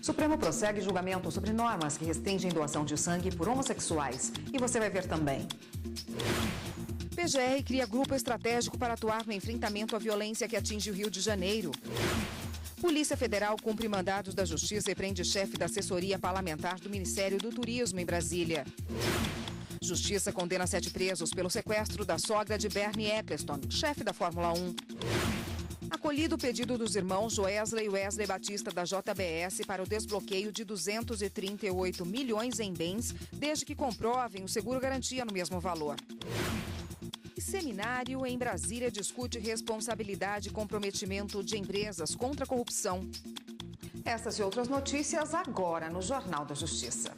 Supremo prossegue julgamento sobre normas que restringem doação de sangue por homossexuais. E você vai ver também. PGR cria grupo estratégico para atuar no enfrentamento à violência que atinge o Rio de Janeiro. Polícia Federal cumpre mandados da Justiça e prende chefe da assessoria parlamentar do Ministério do Turismo em Brasília. Justiça condena 7 presos pelo sequestro da sogra de Bernie Eccleston, chefe da Fórmula 1. Acolhido o pedido dos irmãos Joesley e Wesley Batista da JBS para o desbloqueio de 238 milhões em bens, desde que comprovem o seguro-garantia no mesmo valor. E seminário em Brasília discute responsabilidade e comprometimento de empresas contra a corrupção. Essas e outras notícias agora no Jornal da Justiça.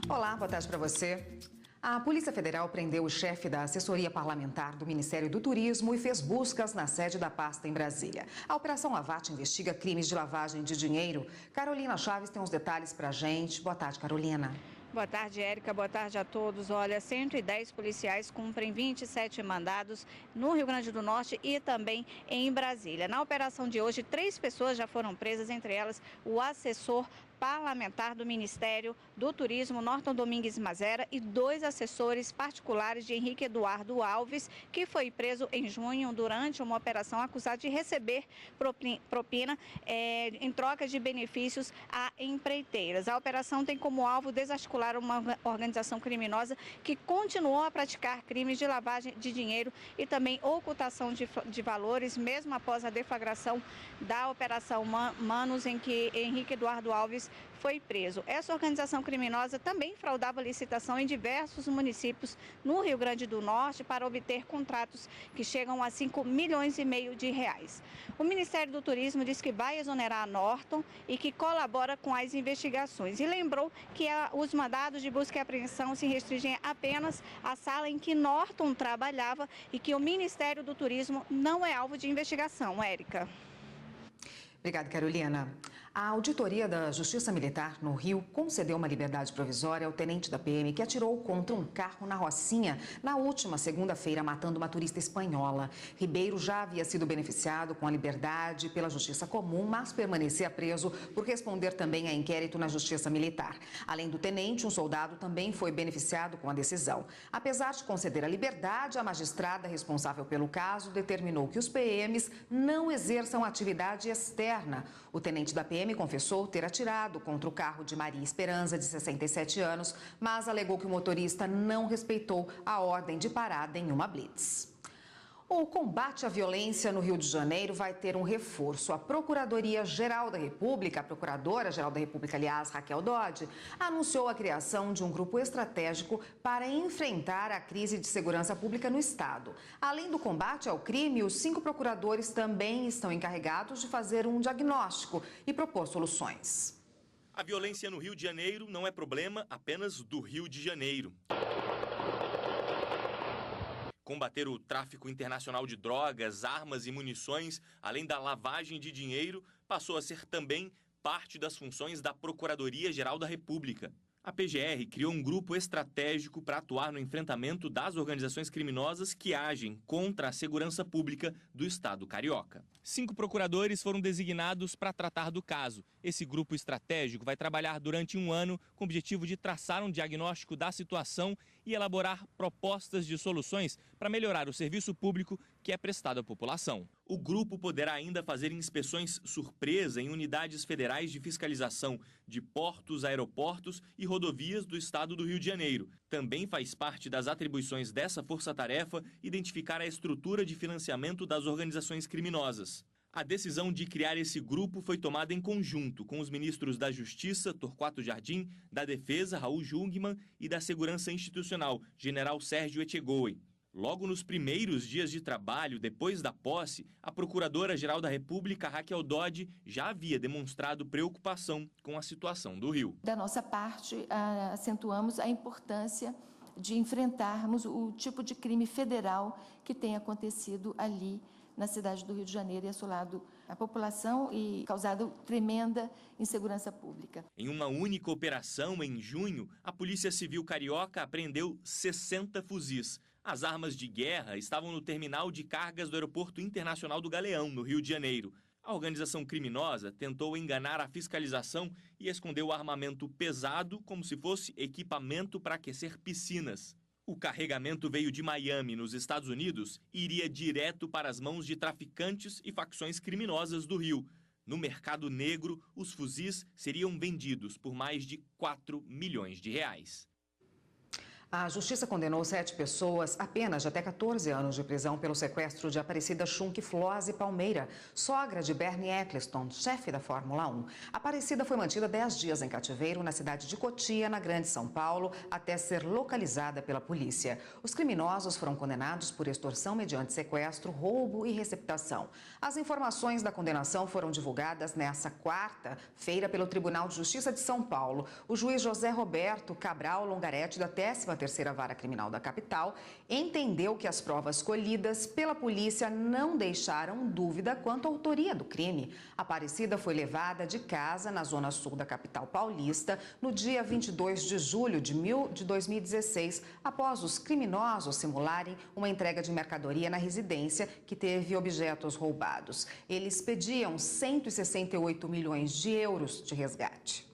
Olá, boa tarde para você. A Polícia Federal prendeu o chefe da assessoria parlamentar do Ministério do Turismo e fez buscas na sede da pasta em Brasília. A Operação Lavate investiga crimes de lavagem de dinheiro. Carolina Chaves tem os detalhes para a gente. Boa tarde, Carolina. Boa tarde, Érica. Boa tarde a todos. Olha, 110 policiais cumprem 27 mandados no Rio Grande do Norte e também em Brasília. Na operação de hoje, 3 pessoas já foram presas, entre elas o assessor parlamentar do Ministério do Turismo, Norton Domingues Mazera, e 2 assessores particulares de Henrique Eduardo Alves, que foi preso em junho durante uma operação acusado de receber propina em troca de benefícios a empreiteiras. A operação tem como alvo desarticular uma organização criminosa que continuou a praticar crimes de lavagem de dinheiro e também ocultação de valores, mesmo após a deflagração da Operação Manos, em que Henrique Eduardo Alves foi preso. Essa organização criminosa também fraudava licitação em diversos municípios no Rio Grande do Norte para obter contratos que chegam a 5,5 milhões de reais. O Ministério do Turismo diz que vai exonerar a Norton e que colabora com as investigações. E lembrou que os mandados de busca e apreensão se restringem apenas à sala em que Norton trabalhava e que o Ministério do Turismo não é alvo de investigação. Érica. Obrigada, Carolina. A auditoria da Justiça Militar no Rio concedeu uma liberdade provisória ao tenente da PM que atirou contra um carro na Rocinha na última segunda-feira, matando uma turista espanhola. Ribeiro já havia sido beneficiado com a liberdade pela Justiça Comum, mas permanecia preso por responder também a inquérito na Justiça Militar. Além do tenente, um soldado também foi beneficiado com a decisão. Apesar de conceder a liberdade, a magistrada responsável pelo caso determinou que os PMs não exerçam atividade externa. O tenente da PM confessou ter atirado contra o carro de Maria Esperança, de 67 anos, mas alegou que o motorista não respeitou a ordem de parada em uma blitz. O combate à violência no Rio de Janeiro vai ter um reforço. A Procuradoria-Geral da República, a Procuradora-Geral da República, aliás, Raquel Dodge, anunciou a criação de um grupo estratégico para enfrentar a crise de segurança pública no Estado. Além do combate ao crime, os 5 procuradores também estão encarregados de fazer um diagnóstico e propor soluções. A violência no Rio de Janeiro não é problema apenas do Rio de Janeiro. Combater o tráfico internacional de drogas, armas e munições, além da lavagem de dinheiro, passou a ser também parte das funções da Procuradoria-Geral da República. A PGR criou um grupo estratégico para atuar no enfrentamento das organizações criminosas que agem contra a segurança pública do Estado carioca. 5 procuradores foram designados para tratar do caso. Esse grupo estratégico vai trabalhar durante um ano com o objetivo de traçar um diagnóstico da situação e elaborar propostas de soluções para melhorar o serviço público que é prestado à população. O grupo poderá ainda fazer inspeções surpresa em unidades federais de fiscalização de portos, aeroportos e rodovias do estado do Rio de Janeiro. Também faz parte das atribuições dessa força-tarefa identificar a estrutura de financiamento das organizações criminosas. A decisão de criar esse grupo foi tomada em conjunto com os ministros da Justiça, Torquato Jardim, da Defesa, Raul Jungmann, e da Segurança Institucional, General Sérgio Etchegói. Logo nos primeiros dias de trabalho, depois da posse, a Procuradora-Geral da República, Raquel Dodge, já havia demonstrado preocupação com a situação do Rio. Da nossa parte, acentuamos a importância de enfrentarmos o tipo de crime federal que tem acontecido ali na cidade do Rio de Janeiro e assolado a população e causado tremenda insegurança pública. Em uma única operação, em junho, a Polícia Civil Carioca apreendeu 60 fuzis. As armas de guerra estavam no terminal de cargas do Aeroporto Internacional do Galeão, no Rio de Janeiro. A organização criminosa tentou enganar a fiscalização e escondeu o armamento pesado como se fosse equipamento para aquecer piscinas. O carregamento veio de Miami, nos Estados Unidos, e iria direto para as mãos de traficantes e facções criminosas do Rio. No mercado negro, os fuzis seriam vendidos por mais de 4 milhões de reais. A Justiça condenou 7 pessoas apenas de até 14 anos de prisão pelo sequestro de Aparecida Schunk Flose Palmeira, sogra de Bernie Eccleston, chefe da Fórmula 1. Aparecida foi mantida 10 dias em cativeiro na cidade de Cotia, na Grande São Paulo, até ser localizada pela polícia. Os criminosos foram condenados por extorsão mediante sequestro, roubo e receptação. As informações da condenação foram divulgadas nesta quarta-feira pelo Tribunal de Justiça de São Paulo. O juiz José Roberto Cabral Longaretti, da 13ª Vara Criminal da capital, entendeu que as provas colhidas pela polícia não deixaram dúvida quanto à autoria do crime. Aparecida foi levada de casa na zona sul da capital paulista no dia 22 de julho de 2016, após os criminosos simularem uma entrega de mercadoria na residência que teve objetos roubados. Eles pediam 168 milhões de euros de resgate.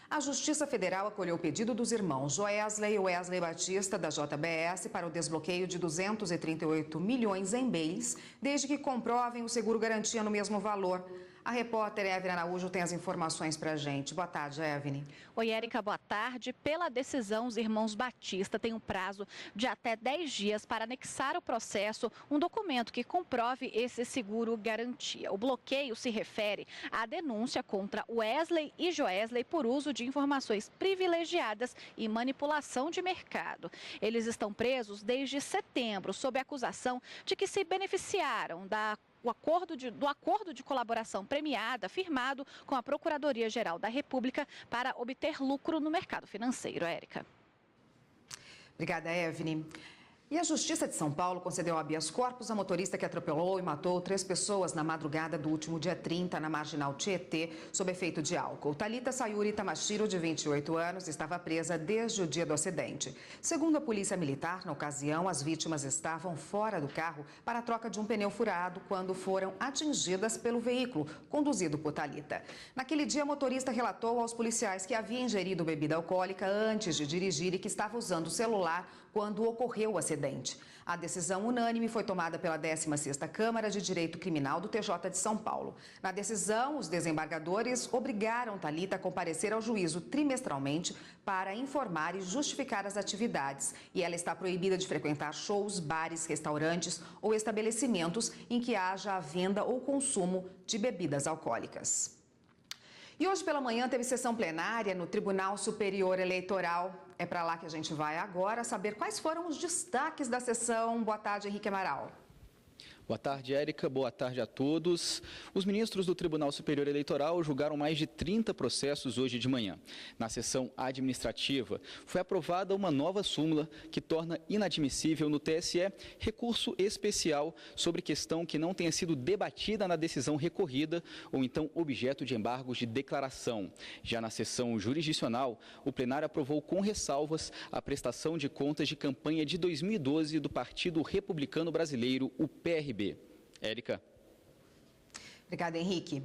A Justiça Federal acolheu o pedido dos irmãos Joesley e Wesley Batista, da JBS, para o desbloqueio de 238 milhões em bens, desde que comprovem o seguro garantia no mesmo valor. A repórter Evne Araújo tem as informações para a gente. Boa tarde, Evne. Oi, Érica, boa tarde. Pela decisão, os irmãos Batista têm um prazo de até 10 dias para anexar ao processo um documento que comprove esse seguro garantia. O bloqueio se refere à denúncia contra Wesley e Joesley por uso de informações privilegiadas e manipulação de mercado. Eles estão presos desde setembro, sob a acusação de que se beneficiaram do acordo de colaboração premiada firmado com a Procuradoria-Geral da República para obter lucro no mercado financeiro. Érica. Obrigada, Evne. E a Justiça de São Paulo concedeu habeas corpus a motorista que atropelou e matou 3 pessoas na madrugada do último dia 30 na Marginal Tietê, sob efeito de álcool. Thalita Sayuri Tamashiro, de 28 anos, estava presa desde o dia do acidente. Segundo a Polícia Militar, na ocasião, as vítimas estavam fora do carro para a troca de um pneu furado quando foram atingidas pelo veículo conduzido por Thalita. Naquele dia, a motorista relatou aos policiais que havia ingerido bebida alcoólica antes de dirigir e que estava usando o celular quando ocorreu o acidente. A decisão unânime foi tomada pela 16ª Câmara de Direito Criminal do TJ de São Paulo. Na decisão, os desembargadores obrigaram Thalita a comparecer ao juízo trimestralmente para informar e justificar as atividades. E ela está proibida de frequentar shows, bares, restaurantes ou estabelecimentos em que haja a venda ou consumo de bebidas alcoólicas. E hoje pela manhã teve sessão plenária no Tribunal Superior Eleitoral. É para lá que a gente vai agora saber quais foram os destaques da sessão. Boa tarde, Henrique Amaral. Boa tarde, Érica. Boa tarde a todos. Os ministros do Tribunal Superior Eleitoral julgaram mais de 30 processos hoje de manhã. Na sessão administrativa, foi aprovada uma nova súmula que torna inadmissível no TSE recurso especial sobre questão que não tenha sido debatida na decisão recorrida ou então objeto de embargos de declaração. Já na sessão jurisdicional, o plenário aprovou com ressalvas a prestação de contas de campanha de 2012 do Partido Republicano Brasileiro, o PRB. Érica. Obrigada, Henrique.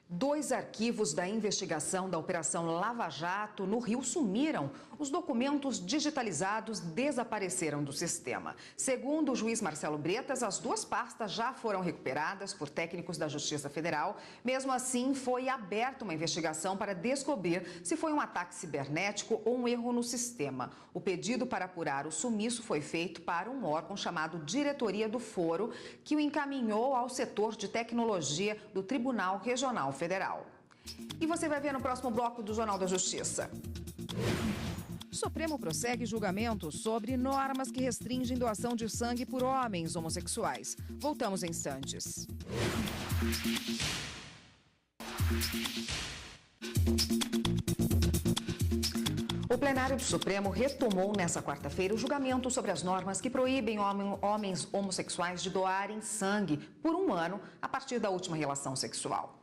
2 arquivos da investigação da Operação Lava Jato no Rio sumiram. Os documentos digitalizados desapareceram do sistema. Segundo o juiz Marcelo Bretas, as 2 pastas já foram recuperadas por técnicos da Justiça Federal. Mesmo assim, foi aberta uma investigação para descobrir se foi um ataque cibernético ou um erro no sistema. O pedido para apurar o sumiço foi feito para um órgão chamado Diretoria do Foro, que o encaminhou ao setor de tecnologia do Tribunal Regional Federal. E você vai ver no próximo bloco do Jornal da Justiça. O Supremo prossegue julgamento sobre normas que restringem doação de sangue por homens homossexuais. Voltamos em instantes. O plenário do Supremo retomou nesta quarta-feira o julgamento sobre as normas que proíbem homens homossexuais de doarem sangue por 1 ano a partir da última relação sexual.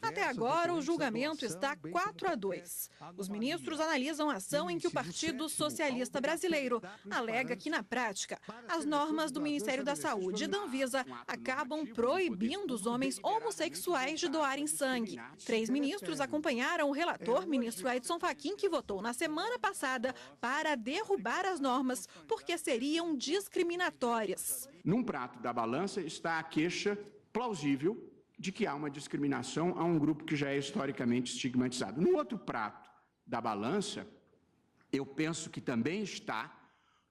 Até agora, o julgamento está 4-2. Os ministros analisam a ação em que o Partido Socialista Brasileiro alega que, na prática, as normas do Ministério da Saúde e da Anvisa acabam proibindo os homens homossexuais de doarem sangue. 3 ministros acompanharam o relator, ministro Edson Fachin, que votou na semana passada para derrubar as normas porque seriam discriminatórias. Num prato da balança está a queixa plausível de que há uma discriminação a um grupo que já é historicamente estigmatizado. No outro prato da balança, eu penso que também está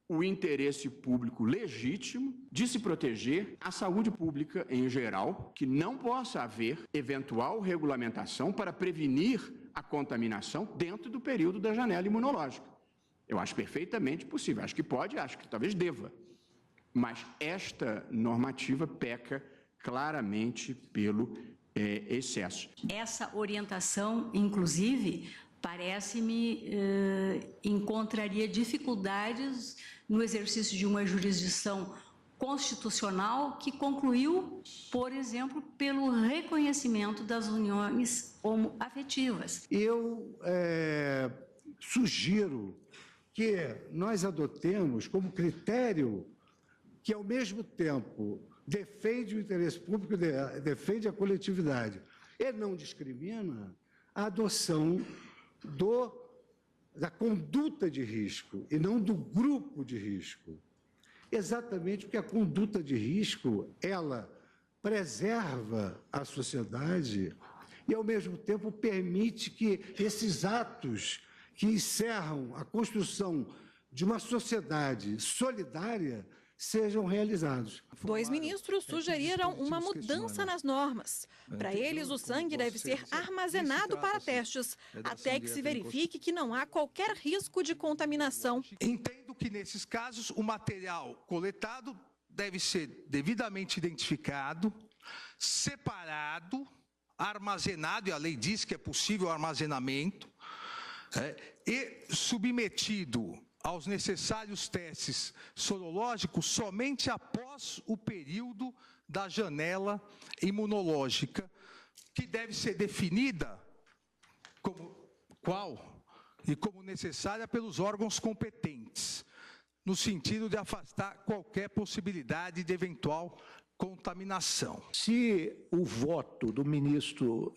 o interesse público legítimo de se proteger a saúde pública em geral, que não possa haver eventual regulamentação para prevenir a contaminação dentro do período da janela imunológica. Eu acho perfeitamente possível, acho que pode, acho que talvez deva, mas esta normativa peca claramente pelo excesso. Essa orientação, inclusive, parece-me encontraria dificuldades no exercício de uma jurisdição constitucional que concluiu, por exemplo, pelo reconhecimento das uniões homoafetivas. Eu sugiro que nós adotemos como critério que, ao mesmo tempo, defende o interesse público, defende a coletividade e não discrimina, a adoção da conduta de risco e não do grupo de risco. Exatamente porque a conduta de risco, ela preserva a sociedade e, ao mesmo tempo, permite que esses atos que encerram a construção de uma sociedade solidária sejam realizados. 2 ministros sugeriram uma mudança nas normas. Para eles, o sangue deve ser armazenado para testes, até que se verifique que não há qualquer risco de contaminação. Entendo que, nesses casos, o material coletado deve ser devidamente identificado, separado, armazenado, e a lei diz que é possível o armazenamento, e submetido aos necessários testes sorológicos somente após o período da janela imunológica, que deve ser definida como necessária pelos órgãos competentes, no sentido de afastar qualquer possibilidade de eventual contaminação. Se o voto do ministro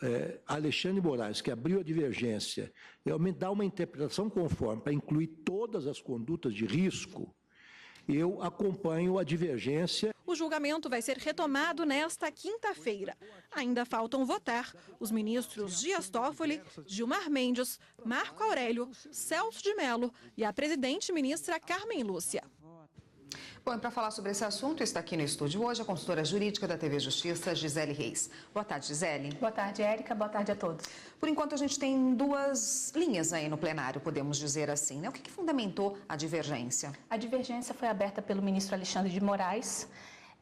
Alexandre Moraes, que abriu a divergência, realmente dá uma interpretação conforme para incluir todas as condutas de risco, eu acompanho a divergência. O julgamento vai ser retomado nesta quinta-feira. Ainda faltam votar os ministros Dias Toffoli, Gilmar Mendes, Marco Aurélio, Celso de Mello e a presidente ministra Carmen Lúcia. Bom, para falar sobre esse assunto, está aqui no estúdio hoje a consultora jurídica da TV Justiça, Gisele Reis. Boa tarde, Gisele. Boa tarde, Érica. Boa tarde a todos. Por enquanto, a gente tem 2 linhas aí no plenário, podemos dizer assim, né? O que fundamentou a divergência? A divergência foi aberta pelo ministro Alexandre de Moraes.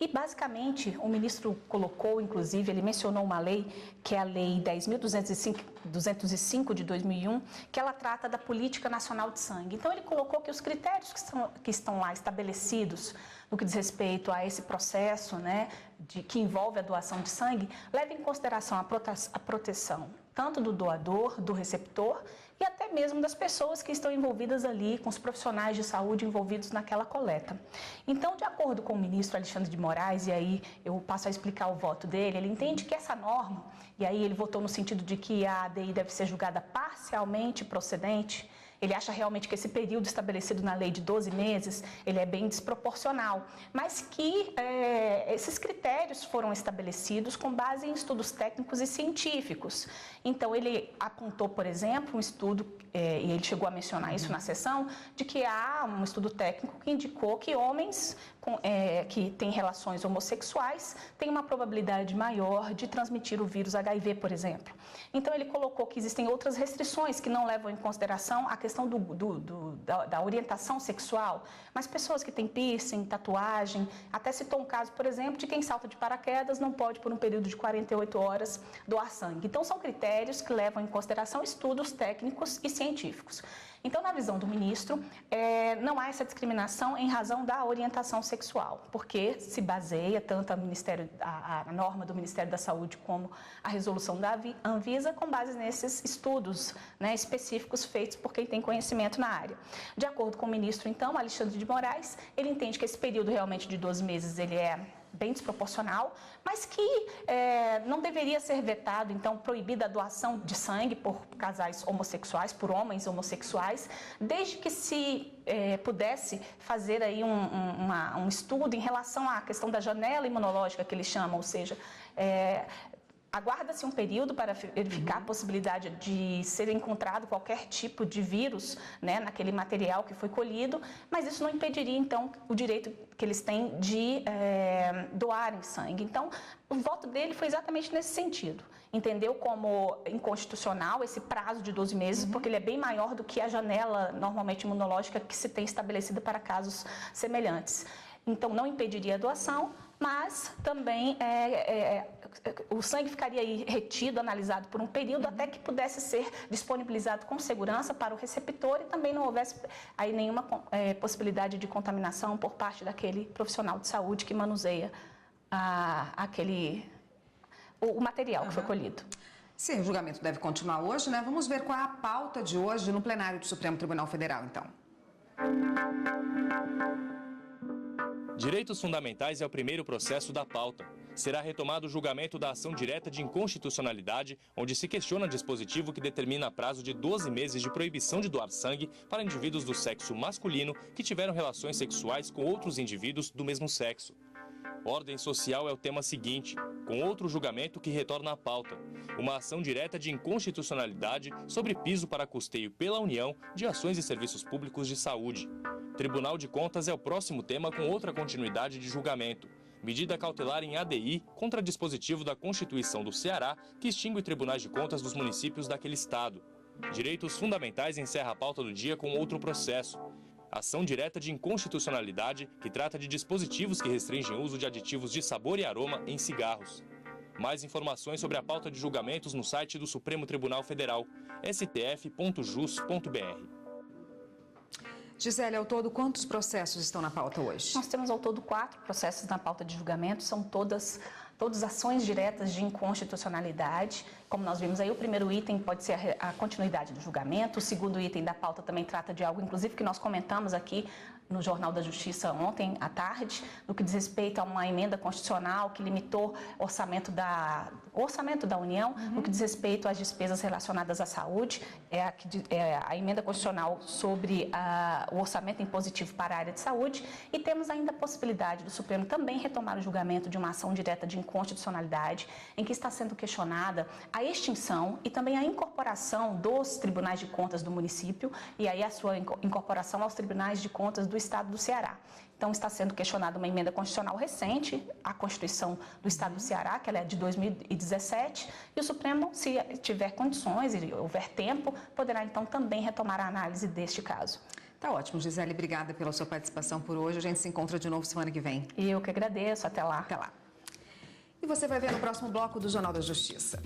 E, basicamente, o ministro colocou, inclusive, ele mencionou uma lei, que é a Lei 10.205 de 2001, que ela trata da Política Nacional de Sangue. Então, ele colocou que os critérios que estão lá estabelecidos no que diz respeito a esse processo, né, que envolve a doação de sangue, leva em consideração a proteção tanto do doador, do receptor e até mesmo das pessoas que estão envolvidas ali, com os profissionais de saúde envolvidos naquela coleta. Então, de acordo com o ministro Alexandre de Moraes, e aí eu passo a explicar o voto dele, ele entende que essa norma, e aí ele votou no sentido de que a ADI deve ser julgada parcialmente procedente. Ele acha realmente que esse período estabelecido na lei de 12 meses, ele é bem desproporcional, mas que esses critérios foram estabelecidos com base em estudos técnicos e científicos. Então, ele apontou, por exemplo, um estudo, e ele chegou a mencionar isso na sessão, de que há um estudo técnico que indicou que homens que têm relações homossexuais têm uma probabilidade maior de transmitir o vírus HIV, por exemplo. Então, ele colocou que existem outras restrições que não levam em consideração a questão da orientação sexual, mas pessoas que têm piercing, tatuagem, até citou um caso, por exemplo, de quem salta de paraquedas não pode, por um período de 48 horas, doar sangue. Então, são critérios que levam em consideração estudos técnicos e científicos. Então, na visão do ministro, não há essa discriminação em razão da orientação sexual, porque se baseia tanto a norma do Ministério da Saúde como a resolução da Anvisa com base nesses estudos, né, específicos feitos por quem tem conhecimento na área. De acordo com o ministro, então, Alexandre de Moraes, ele entende que esse período realmente de 12 meses ele é bem desproporcional, mas que não deveria ser vetado, então, proibida a doação de sangue por casais homossexuais, por homens homossexuais, desde que se pudesse fazer aí um estudo em relação à questão da janela imunológica que eles chamam, ou seja, aguarda-se um período para verificar a possibilidade de ser encontrado qualquer tipo de vírus, né, naquele material que foi colhido, mas isso não impediria, então, o direito que eles têm de doarem sangue. Então, o voto dele foi exatamente nesse sentido. Entendeu como inconstitucional esse prazo de 12 meses, porque ele é bem maior do que a janela normalmente imunológica que se tem estabelecida para casos semelhantes. Então, não impediria a doação, mas também o sangue ficaria aí retido, analisado por um período até que pudesse ser disponibilizado com segurança para o receptor e também não houvesse aí nenhuma possibilidade de contaminação por parte daquele profissional de saúde que manuseia o material que foi colhido. Sim, o julgamento deve continuar hoje, né? Vamos ver qual é a pauta de hoje no plenário do Supremo Tribunal Federal, então. Direitos fundamentais é o primeiro processo da pauta. Será retomado o julgamento da ação direta de inconstitucionalidade, onde se questiona dispositivo que determina prazo de 12 meses de proibição de doar sangue para indivíduos do sexo masculino que tiveram relações sexuais com outros indivíduos do mesmo sexo. Ordem social é o tema seguinte, com outro julgamento que retorna à pauta. Uma ação direta de inconstitucionalidade sobre piso para custeio pela União de ações e serviços públicos de saúde. Tribunal de Contas é o próximo tema com outra continuidade de julgamento. Medida cautelar em ADI contra dispositivo da Constituição do Ceará que extingue tribunais de contas dos municípios daquele estado. Direitos fundamentais encerra a pauta do dia com outro processo. Ação direta de inconstitucionalidade que trata de dispositivos que restringem o uso de aditivos de sabor e aroma em cigarros. Mais informações sobre a pauta de julgamentos no site do Supremo Tribunal Federal, stf.jus.br. Gisele, ao todo, quantos processos estão na pauta hoje? Nós temos ao todo 4 processos na pauta de julgamento, são todas ações diretas de inconstitucionalidade. Como nós vimos aí, o primeiro item pode ser a continuidade do julgamento, o segundo item da pauta também trata de algo, inclusive, que nós comentamos aqui no Jornal da Justiça ontem à tarde, no que diz respeito a uma emenda constitucional que limitou o orçamento da União, no que diz respeito às despesas relacionadas à saúde, a emenda constitucional sobre o orçamento impositivo para a área de saúde, e temos ainda a possibilidade do Supremo também retomar o julgamento de uma ação direta de inconstitucionalidade, em que está sendo questionada a extinção e também a incorporação dos tribunais de contas do município, e aí a sua incorporação aos tribunais de contas do Estado do Ceará. Então, está sendo questionada uma emenda constitucional recente, a Constituição do Estado do Ceará, que ela é de 2017, e o Supremo, se tiver condições e houver tempo, poderá, então, também retomar a análise deste caso. Tá ótimo, Gisele. Obrigada pela sua participação por hoje. A gente se encontra de novo semana que vem. E eu que agradeço. Até lá. Até lá. E você vai ver no próximo bloco do Jornal da Justiça.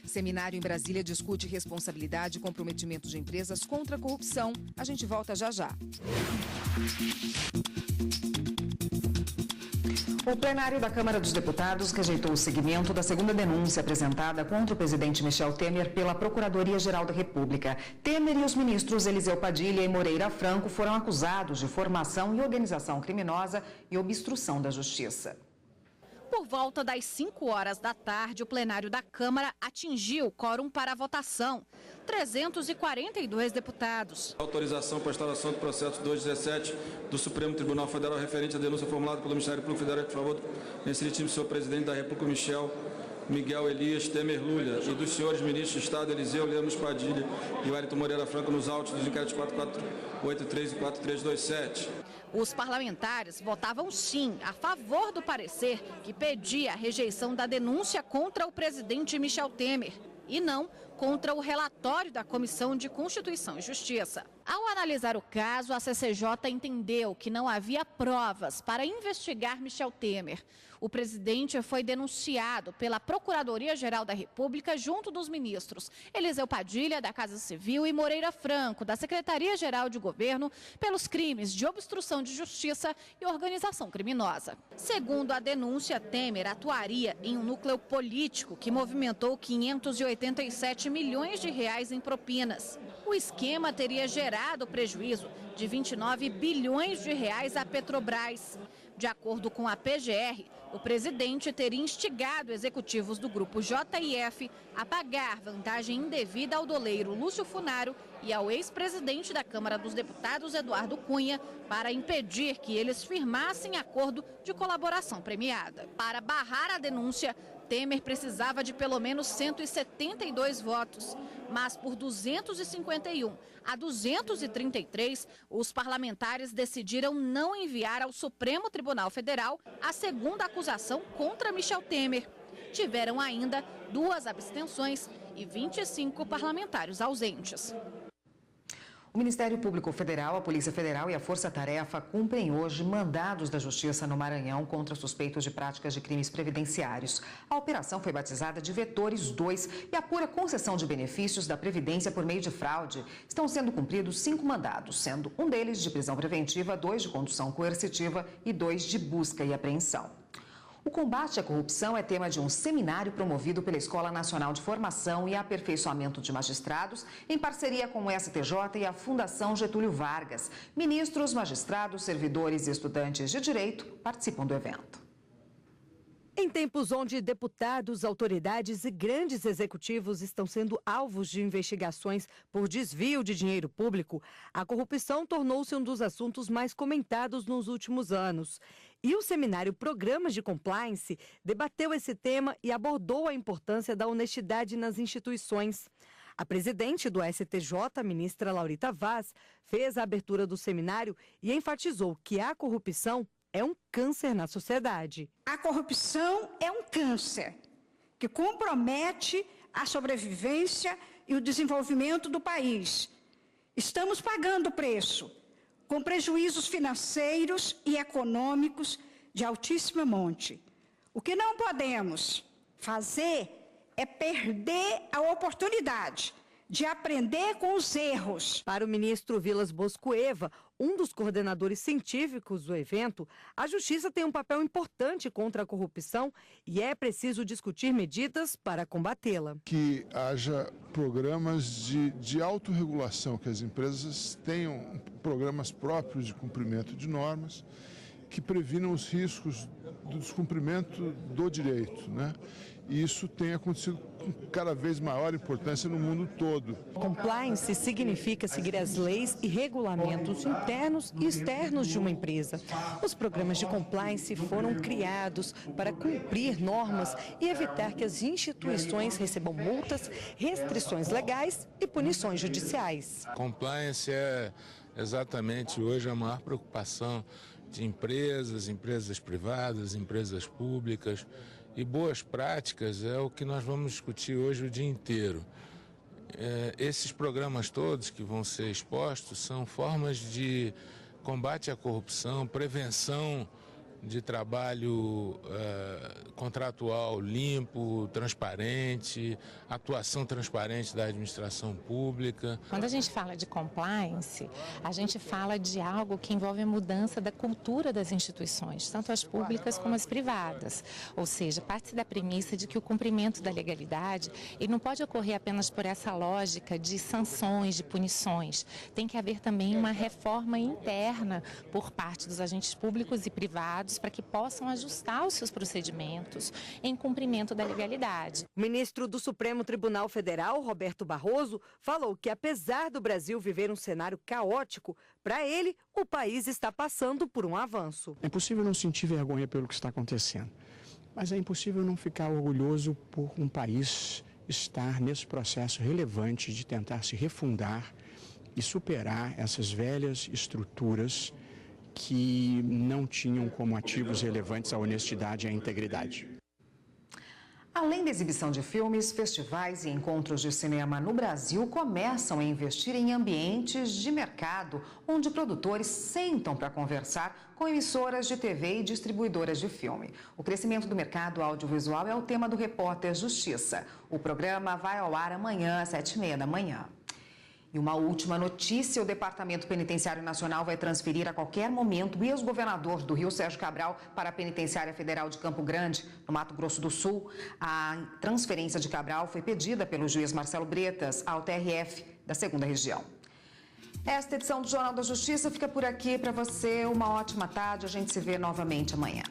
Seminário em Brasília discute responsabilidade e comprometimento de empresas contra a corrupção. A gente volta já já. O plenário da Câmara dos Deputados rejeitou o seguimento da segunda denúncia apresentada contra o presidente Michel Temer pela Procuradoria-Geral da República. Temer e os ministros Eliseu Padilha e Moreira Franco foram acusados de formação e organização criminosa e obstrução da justiça. Por volta das 5 horas da tarde, o plenário da Câmara atingiu o quórum para a votação. 342 deputados. Autorização para a instalação do processo 217 do Supremo Tribunal Federal referente à denúncia formulada pelo Ministério Público Federal em favor do excelentíssimo senhor presidente da República, Michel Miguel Elias Temer Lula e dos senhores ministros de Estado Eliseu Lemos Padilha e Wellington Moreira Franco nos autos dos inquéritos 4483 e 4327. Os parlamentares votavam sim a favor do parecer que pedia a rejeição da denúncia contra o presidente Michel Temer e não contra o relatório da Comissão de Constituição e Justiça. Ao analisar o caso, a CCJ entendeu que não havia provas para investigar Michel Temer. O presidente foi denunciado pela Procuradoria-Geral da República junto dos ministros Eliseu Padilha, da Casa Civil, e Moreira Franco, da Secretaria-Geral de Governo, pelos crimes de obstrução de justiça e organização criminosa. Segundo a denúncia, Temer atuaria em um núcleo político que movimentou 587 milhões de reais em propinas. O esquema teria gerado prejuízo de 29 bilhões de reais à Petrobras. De acordo com a PGR, o presidente teria instigado executivos do grupo JIF a pagar vantagem indevida ao doleiro Lúcio Funaro e ao ex-presidente da Câmara dos Deputados, Eduardo Cunha, para impedir que eles firmassem acordo de colaboração premiada. Para barrar a denúncia, Temer precisava de pelo menos 172 votos, mas por 251 a 233, os parlamentares decidiram não enviar ao Supremo Tribunal Federal a segunda acusação contra Michel Temer. Tiveram ainda 2 abstenções e 25 parlamentares ausentes. O Ministério Público Federal, a Polícia Federal e a Força Tarefa cumprem hoje mandados da Justiça no Maranhão contra suspeitos de práticas de crimes previdenciários. A operação foi batizada de Vetores 2 e apura concessão de benefícios da Previdência por meio de fraude. Estão sendo cumpridos 5 mandados, sendo um deles de prisão preventiva, 2 de condução coercitiva e 2 de busca e apreensão. O combate à corrupção é tema de um seminário promovido pela Escola Nacional de Formação e Aperfeiçoamento de Magistrados, em parceria com o STJ e a Fundação Getúlio Vargas. Ministros, magistrados, servidores e estudantes de direito participam do evento. Em tempos onde deputados, autoridades e grandes executivos estão sendo alvos de investigações por desvio de dinheiro público, a corrupção tornou-se um dos assuntos mais comentados nos últimos anos. E o seminário Programas de Compliance debateu esse tema e abordou a importância da honestidade nas instituições. A presidente do STJ, a ministra Laurita Vaz, fez a abertura do seminário e enfatizou que a corrupção é um câncer na sociedade. A corrupção é um câncer que compromete a sobrevivência e o desenvolvimento do país. Estamos pagando o preço, com prejuízos financeiros e econômicos de altíssima monte. O que não podemos fazer é perder a oportunidade de aprender com os erros. Para o ministro Vilas Boscoeva, um dos coordenadores científicos do evento, a Justiça tem um papel importante contra a corrupção e é preciso discutir medidas para combatê-la. Que haja programas de autorregulação, que as empresas tenham programas próprios de cumprimento de normas, que previnam os riscos do descumprimento do direito, né? E isso tem acontecido com cada vez maior importância no mundo todo. Compliance significa seguir as leis e regulamentos internos e externos de uma empresa. Os programas de compliance foram criados para cumprir normas e evitar que as instituições recebam multas, restrições legais e punições judiciais. Compliance é exatamente hoje a maior preocupação de empresas privadas, empresas públicas. E boas práticas é o que nós vamos discutir hoje o dia inteiro. Esses programas todos que vão ser expostos são formas de combate à corrupção, prevenção de trabalho contratual limpo, transparente, atuação transparente da administração pública. Quando a gente fala de compliance, a gente fala de algo que envolve a mudança da cultura das instituições, tanto as públicas como as privadas. Ou seja, parte da premissa de que o cumprimento da legalidade ele não pode ocorrer apenas por essa lógica de sanções, de punições. Tem que haver também uma reforma interna por parte dos agentes públicos e privados para que possam ajustar os seus procedimentos em cumprimento da legalidade. O ministro do Supremo Tribunal Federal, Roberto Barroso, falou que apesar do Brasil viver um cenário caótico, para ele, o país está passando por um avanço. É impossível não sentir vergonha pelo que está acontecendo. Mas é impossível não ficar orgulhoso por um país estar nesse processo relevante de tentar se refundar e superar essas velhas estruturas que não tinham como ativos relevantes a honestidade e a integridade. Além da exibição de filmes, festivais e encontros de cinema no Brasil começam a investir em ambientes de mercado, onde produtores sentam para conversar com emissoras de TV e distribuidoras de filme. O crescimento do mercado audiovisual é o tema do Repórter Justiça. O programa vai ao ar amanhã, às 7h30 da manhã. E uma última notícia, o Departamento Penitenciário Nacional vai transferir a qualquer momento o ex-governador do Rio, Sérgio Cabral, para a Penitenciária Federal de Campo Grande, no Mato Grosso do Sul. A transferência de Cabral foi pedida pelo juiz Marcelo Bretas ao TRF da 2ª Região. Esta edição do Jornal da Justiça fica por aqui. Para você, uma ótima tarde. A gente se vê novamente amanhã.